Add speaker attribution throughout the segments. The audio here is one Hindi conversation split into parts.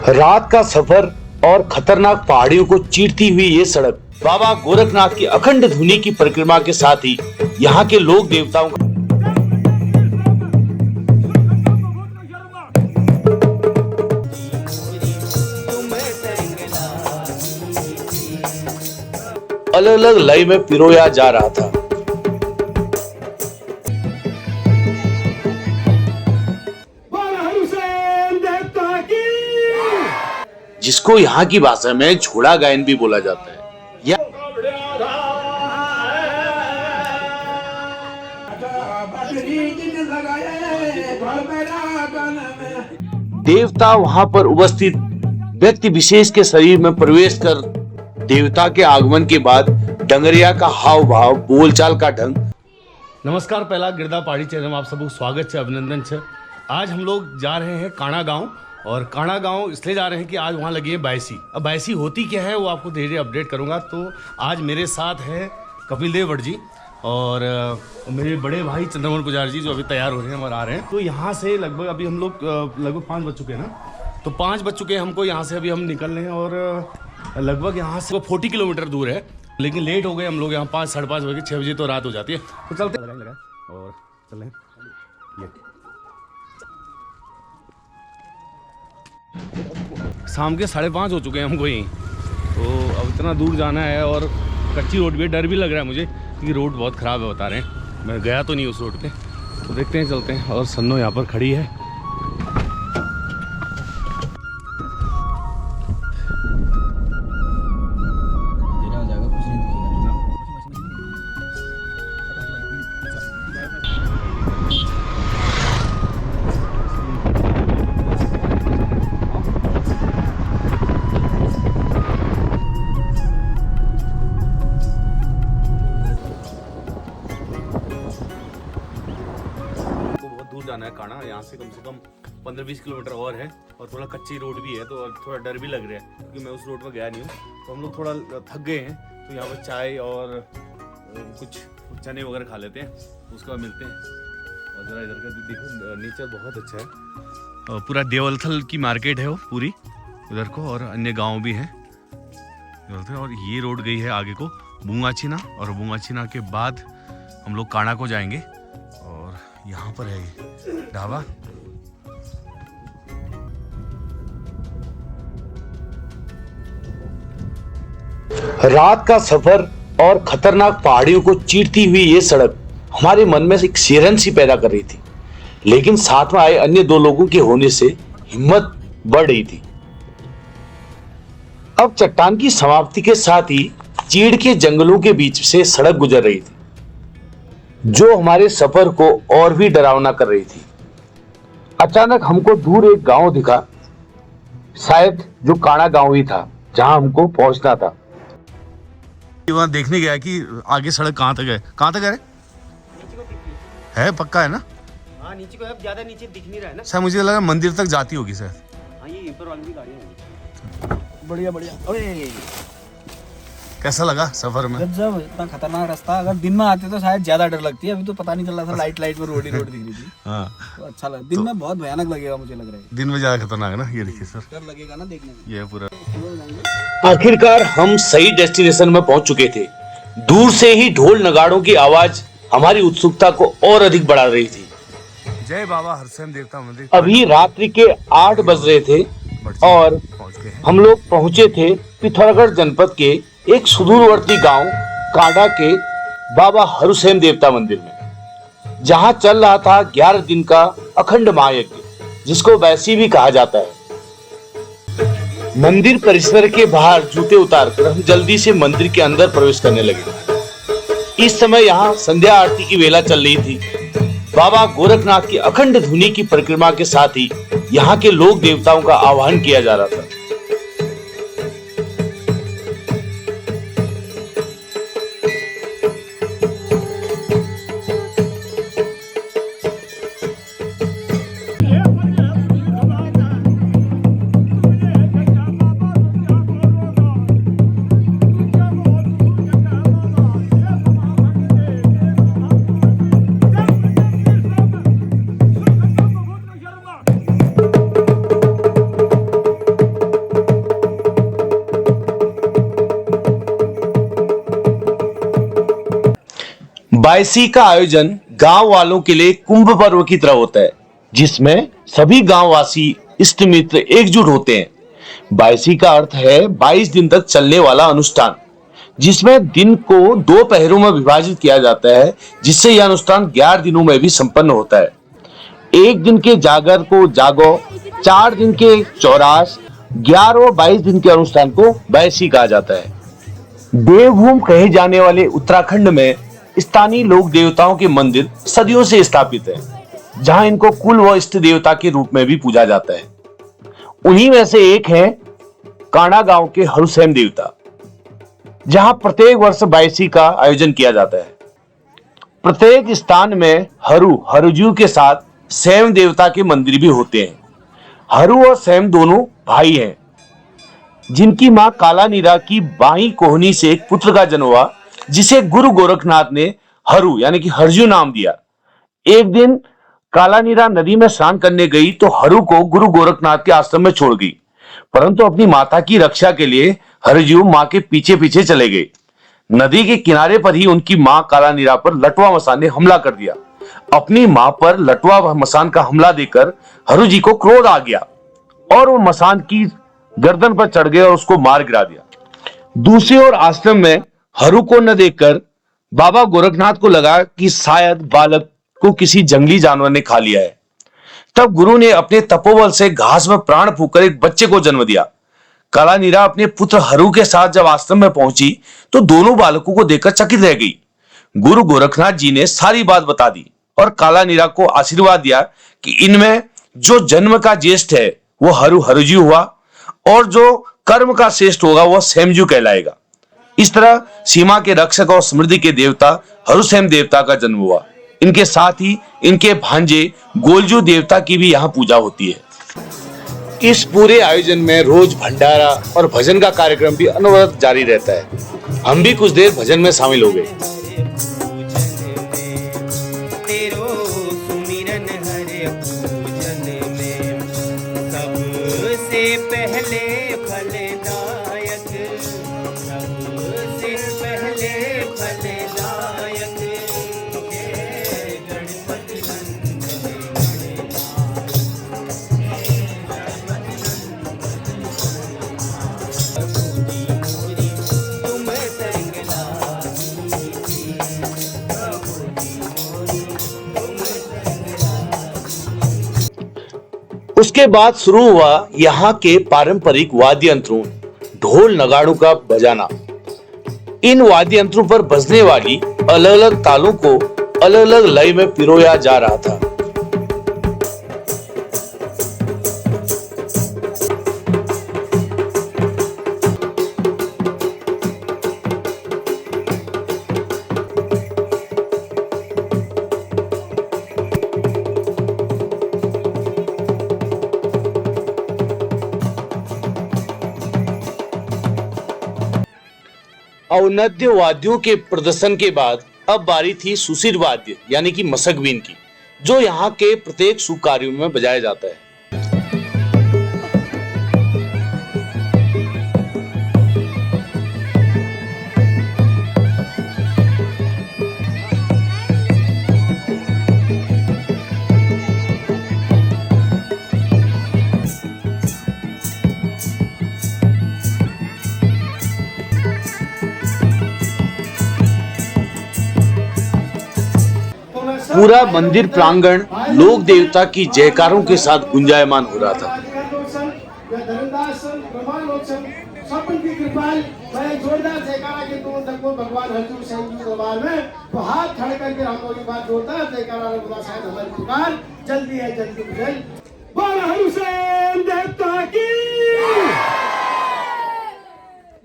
Speaker 1: रात का सफर और खतरनाक पहाड़ियों को चीरती हुई ये सड़क बाबा गोरखनाथ की अखंड धुनी की परिक्रमा के साथ ही यहाँ के लोक देवताओं का अलग अलग लय में पिरोया जा रहा था। जिसको यहाँ की भाषा में झोड़ा गायन भी बोला जाता है। देवता वहां पर उपस्थित व्यक्ति विशेष के शरीर में प्रवेश कर देवता के आगमन के बाद डंगरिया का हाव भाव, बोलचाल का ढंग।
Speaker 2: नमस्कार, पहला गिरदा पहाड़ी चैनल में आप सबको स्वागत है, अभिनंदन है। आज हम लोग जा रहे हैं काणा गांव, और काणा गांव इसलिए जा रहे हैं कि आज वहाँ लगी है बैसी। अब बैसी होती क्या है वो आपको धीरे धीरे अपडेट करूँगा। तो आज मेरे साथ है कपिल देव भट्ट जी और मेरे बड़े भाई चंद्रमोहन पुजारी जी, जो अभी तैयार हो रहे हैं और आ रहे हैं। तो यहाँ से लगभग अभी हम लोग लगभग 5 बज चुके हैं ना, तो 5 बज चुके हैं हमको। यहाँ से अभी हम निकल रहे हैं और लगभग यहाँ से 40 किलोमीटर दूर है, लेकिन लेट हो गए हम लोग। यहाँ 5 साढ़े 5 बजे, 6 बजे तो रात हो जाती है। तो चलते और चल रहे हैं। शाम के 5:30 हो चुके हैं हमको यहीं। तो अब इतना दूर जाना है और कच्ची रोड भी है। डर भी लग रहा है मुझे क्योंकि रोड बहुत ख़राब है, बता रहे हैं। मैं गया तो नहीं उस रोड पे, तो देखते हैं, चलते हैं। और सन्नो यहाँ पर खड़ी है। जाना है काणा, यहाँ से कम 15-20 किलोमीटर और है, और थोड़ा कच्ची रोड भी है, तो थोड़ा डर भी लग रहा है क्योंकि मैं उस रोड पर गया नहीं हूँ। तो हम लोग थोड़ा थक गए हैं, तो यहाँ पर चाय और कुछ चने वगैरह खा लेते हैं, उसके बाद मिलते हैं। और ज़रा इधर का देखो, नेचर बहुत अच्छा है। पूरा देवलथल की मार्केट है वो पूरी उधर को, और अन्य गाँव भी हैं। और ये रोड गई है आगे को बुंगाचीना, और बुंगाचीना के बाद हम लोग काणा को जाएंगे। यहाँ पर है ढाबा।
Speaker 1: रात का सफर और खतरनाक पहाड़ियों को चीरती हुई ये सड़क हमारे मन में एक सिरहन सी पैदा कर रही थी, लेकिन साथ में आए अन्य 2 लोगों के होने से हिम्मत बढ़ रही थी। अब चट्टान की समाप्ति के साथ ही चीड़ के जंगलों के बीच से सड़क गुजर रही थी, जो हमारे सफर को और भी डरावना कर रही थी। अचानक हमको दूर एक गांव दिखा, शायद जो काणा गांव ही था जहां हमको पहुंचना था।
Speaker 2: वहां देखने गया कि आगे सड़क कहां तक है। कहां तक है पक्का है ना?
Speaker 3: हाँ, नीचे को अब ज्यादा नीचे दिख नहीं रहा है ना।
Speaker 2: सर मुझे लगा मंदिर तक जाती होगी सर।
Speaker 3: हाँ, ये ऊपर वाली भी गाड़ियां हैं। बढ़िया बढ़िया। अरे
Speaker 2: कैसा लगा सफर में?
Speaker 3: जब इतना खतरनाक रास्ता, अगर दिन में आते तो शायद ज्यादा डर लगती है। अभी तो पता नहीं चल रहा था, लाइट में रोड दिख रही थी।
Speaker 2: हाँ,
Speaker 3: तो अच्छा लगा। दिन में बहुत भयानक लगेगा, मुझे लग रहा है।
Speaker 2: दिन में ज्यादा खतरनाक है ना। ये देखिए सर,
Speaker 3: डर लगेगा ना देखने में।
Speaker 2: ये पूरा।
Speaker 1: आखिरकार हम सही डेस्टिनेशन में पहुंच चुके थे। दूर से ही ढोल नगाड़ों की आवाज हमारी उत्सुकता को और अधिक बढ़ा रही थी।
Speaker 2: जय बाबा हरसैन देवता मंदिर।
Speaker 1: अभी रात्रि के 8 बज रहे थे और हम लोग पहुंचे थे पिथौरागढ़ जनपद के एक सुदूरवर्ती गांव काणा के बाबा हरसैन देवता मंदिर में, जहां चल रहा था 11 दिन का अखंड महायज्ञ, जिसको बैसी भी कहा जाता है। मंदिर परिसर के बाहर जूते उतारकर हम जल्दी से मंदिर के अंदर प्रवेश करने लगे। इस समय यहाँ संध्या आरती की वेला चल रही थी। बाबा गोरखनाथ की अखंड धुनी की परिक्रमा के साथ ही यहाँ के लोक देवताओं का आह्वान किया जा रहा था। बायसी का आयोजन गांव वालों के लिए कुंभ पर्व की तरह होता है, जिसमें सभी गांववासी इष्ट मित्र एकजुट होते हैं। बायसी का अर्थ है 22 दिन तक चलने वाला अनुष्ठान, जिसमें दिन को 2 पहरों में विभाजित किया जाता है, जिससे यह अनुष्ठान 11 दिनों में भी संपन्न होता है। 1 दिन के जागर को जागो, 4 दिन के चौरास, 11 और 22 दिन के अनुष्ठान को बायसी कहा जाता है। देवभूमि कहे जाने वाले उत्तराखंड में स्थानीय लोक देवताओं के मंदिर सदियों से स्थापित हैं, जहां इनको कुल व इष्ट देवता के रूप में भी पूजा जाता है। उन्हीं में से एक है कांडा गांव के हरुसेम देवता, जहां प्रत्येक वर्ष बायसी का आयोजन किया जाता है। प्रत्येक स्थान में हरुजू के साथ सेम देवता के मंदिर भी होते हैं। हरु और सेम दोनों भाई हैं, जिनकी मां कालानीरा की बाई कोहनी से एक पुत्र का जन्म हुआ, जिसे गुरु गोरखनाथ ने हरु यानी कि हरजू नाम दिया। एक दिन कालानीरा नदी में स्नान करने गई तो हरु को गुरु गोरखनाथ के आश्रम में छोड़ गई, परंतु अपनी माता की रक्षा के लिए हरजू मां के पीछे पीछे चले गए। नदी के किनारे पर ही उनकी मां कालानीरा पर लटवा मसान ने हमला कर दिया। अपनी मां पर लटवा मसान का हमला देकर हरु जी को क्रोध आ गया और वो मसान की गर्दन पर चढ़ गए और उसको मार गिरा दिया। दूसरी ओर आश्रम में हरु को न देखकर बाबा गोरखनाथ को लगा कि शायद बालक को किसी जंगली जानवर ने खा लिया है। तब गुरु ने अपने तपोबल से घास में प्राण फूंककर एक बच्चे को जन्म दिया। कालानीरा अपने पुत्र हरु के साथ जब आश्रम में पहुंची तो दोनों बालकों को देखकर चकित रह गई। गुरु गोरखनाथ जी ने सारी बात बता दी और कालानीरा को आशीर्वाद दिया कि इनमें जो जन्म का ज्येष्ठ है वो हरुजू हुआ और जो कर्म का श्रेष्ठ होगा वह सेमजू कहलाएगा। इस तरह सीमा के रक्षक और समृद्धि के देवता हरुसेम देवता का जन्म हुआ। इनके साथ ही इनके भांजे गोलजू देवता की भी यहाँ पूजा होती है। इस पूरे आयोजन में रोज भंडारा और भजन का कार्यक्रम भी अनवरत जारी रहता है। हम भी कुछ देर भजन में शामिल हो गए।
Speaker 4: पहले फलदायक, सबसे पहले फलदायक, गणपति तुम संग लागी थी,
Speaker 1: उसके बाद शुरू हुआ यहाँ के पारंपरिक वाद्य यंत्रों ढोल नगाड़ों का बजाना। इन वाद्य यंत्रों पर बजने वाली अलग अलग तालों को अलग अलग लय में पिरोया जा रहा था। औनद्य वाद्यों के प्रदर्शन के बाद अब बारी थी सुशिर वाद्य यानी कि मसकबीन की, जो यहाँ के प्रत्येक शुभ कार्यों में बजाया जाता है। पूरा मंदिर प्रांगण लोक देवता की जयकारों के साथ गुंजायमान हो रहा था।
Speaker 5: जोरदार जयकारा के तुम तक भगवान हजूर साईं दरबार में तो हाथ खड़े करके हम लोग बात जोरदार जयकारा खुदा शायद हमारी पुकार जल्दी है जल्दी मुझे बोल हुसैन देवता की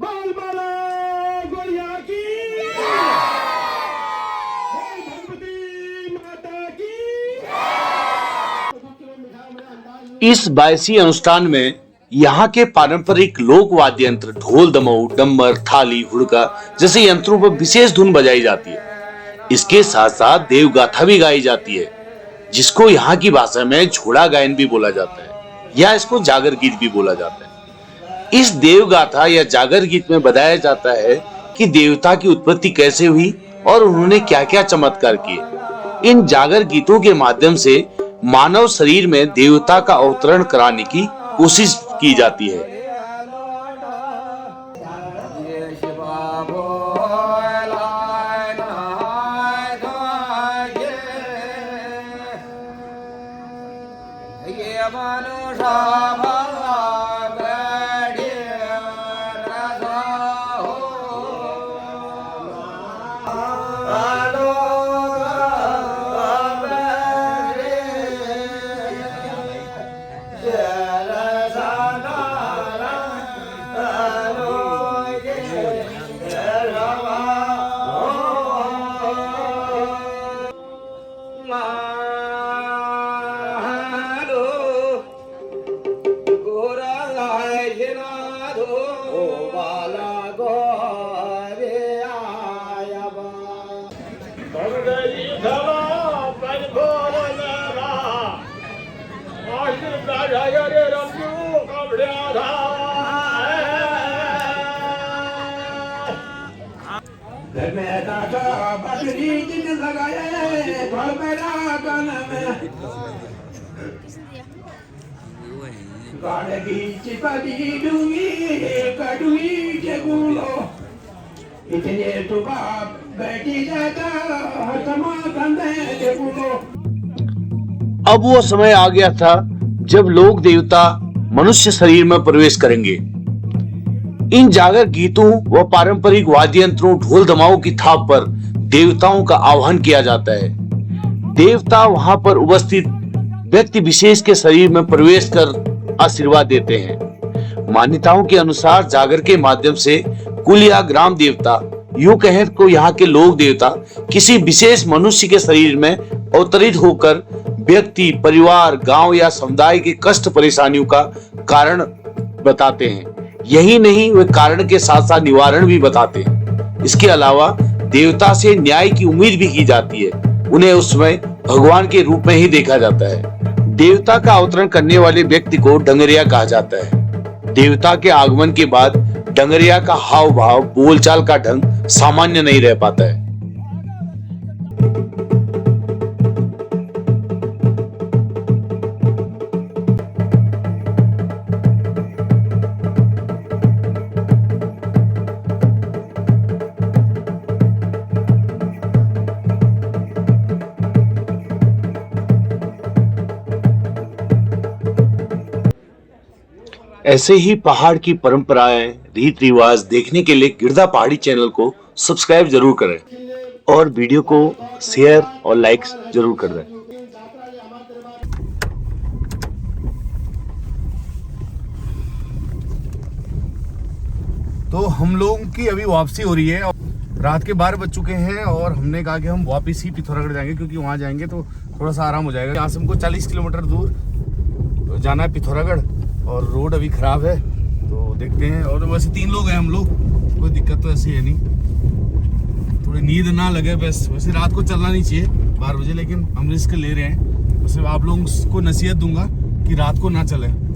Speaker 5: बोल बोलो गोलिया की बोल भगवती माता की।
Speaker 1: इस बायसी अनुष्ठान में यहाँ के पारंपरिक लोक वाद्य यंत्र ढोल, दमऊ, डम्बर, थाली, हुड़का जैसे यंत्रों पर विशेष धुन बजाई जाती है। इसके साथ साथ देवगाथा भी गाई जाती है, जिसको यहाँ की भाषा में झोड़ा गायन भी बोला जाता है या इसको जागर गीत भी बोला जाता है। इस देवगाथा या जागर गीत में बताया जाता है कि देवता की उत्पत्ति कैसे हुई और उन्होंने क्या क्या चमत्कार किए। इन जागर गीतों के माध्यम से मानव शरीर में देवता का अवतरण कराने की कोशिश की जाती है। अब वो समय आ गया था जब लोग देवता मनुष्य शरीर में प्रवेश करेंगे। इन जागर गीतों व पारंपरिक वाद्य यंत्रों, ढोल दमाओं की थाप पर देवताओं का आह्वान किया जाता है। देवता वहां पर उपस्थित व्यक्ति विशेष के शरीर में प्रवेश कर आशीर्वाद देते हैं। मान्यताओं के अनुसार जागर के माध्यम से कुल या ग्राम देवता, यूं कहें तो यहाँ के लोक देवता, किसी विशेष मनुष्य के शरीर में अवतरित होकर व्यक्ति, परिवार, गांव या समुदाय के कष्ट परेशानियों का कारण बताते हैं। यही नहीं, वे कारण के साथ साथ निवारण भी बताते हैं। इसके अलावा देवता से न्याय की उम्मीद भी की जाती है। उन्हें उस समय भगवान के रूप में ही देखा जाता है। देवता का अवतरण करने वाले व्यक्ति को डंगरिया कहा जाता है। देवता के आगमन के बाद डंगरिया का हाव भाव, बोलचाल का ढंग सामान्य नहीं रह पाता है। ऐसे ही पहाड़ की परंपराएं, रीति रिवाज देखने के लिए गिरधा पहाड़ी चैनल को सब्सक्राइब जरूर करें और वीडियो को शेयर और लाइक जरूर कर दें।
Speaker 2: तो हम लोगों की अभी वापसी हो रही है। रात के 12 बज चुके हैं और हमने कहा कि हम वापस ही पिथौरागढ़ जाएंगे, क्योंकि वहाँ जाएंगे तो थोड़ा सा आराम हो जाएगा। यहाँ से हमको 40 किलोमीटर दूर जाना है पिथौरागढ़, और रोड अभी खराब है तो देखते हैं। और वैसे 3 लोग हैं हम लोग, कोई दिक्कत तो ऐसी है नहीं। थोड़ी नींद ना लगे बस। वैसे रात को चलना नहीं चाहिए 12 बजे, लेकिन हम रिस्क ले रहे हैं। वैसे आप लोगों को नसीहत दूंगा कि रात को ना चलें।